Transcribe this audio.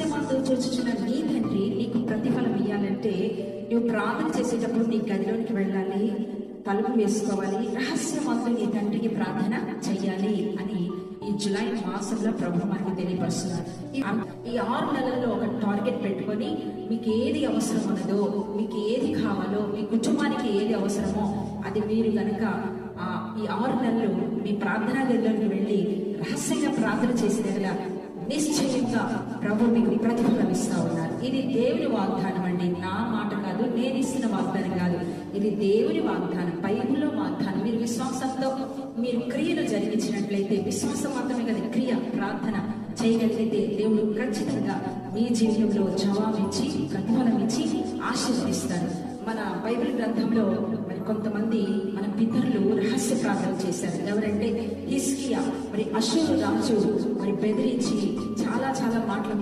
రహస్యమందు చూచుచున్న నీ తండ్రి నీకు ప్రతిఫలం ఇవ్వాలంటే నువ్వు ప్రార్థన చేసేటప్పుడు నీ గదిలోనికి వెళ్ళాలి, తలుపు వేసుకోవాలి, రహస్యమందు నీ తండ్రికి ప్రార్థన చెయ్యాలి అని ఈ జులై మాసంలో ప్రభు మనకు తెలియపరుస్తున్నారు. ఈ 6 నెలల్లో ఒక టార్గెట్ పెట్టుకొని మీకు ఏది అవసరం ఉన్నదో, మీకు ఏది కావాలో, మీ కుటుంబానికి ఏది అవసరమో అది మీరు గనక ఈ 6 నెలలు మీ ప్రార్థనా గదిలోకి వెళ్ళి రహస్యంగా ప్రార్థన చేసిన నిశ్చయంగా ప్రభు మీకు ప్రతిఫలం ఇస్తా ఉన్నారు. ఇది దేవుని వాగ్దానం అండి, నా మాట కాదు, నేను ఇస్తున్న వాగ్దానం కాదు, ఇది దేవుని వాగ్దానం, బైబిల్లో వాగ్దానం. మీరు విశ్వాసంతో మీరు క్రియలు జరిగించినట్లయితే, విశ్వాసం మాత్రమే కదా క్రియ, ప్రార్థన చేయగలిగితే దేవుడు ఖచ్చితంగా మీ జీవితంలో జవాబిచ్చి ప్రతిఫలం ఇచ్చి ఆశీర్వదిస్తారు. మన బైబిల్ గ్రంథంలో మరి కొంతమంది మన పితరులు రహస్య ప్రార్థన చేశారు. ఎవరంటే హిజ్కియా. మరి అష్షూరు రాజు మరి బెదిరించి చాలా మాటలు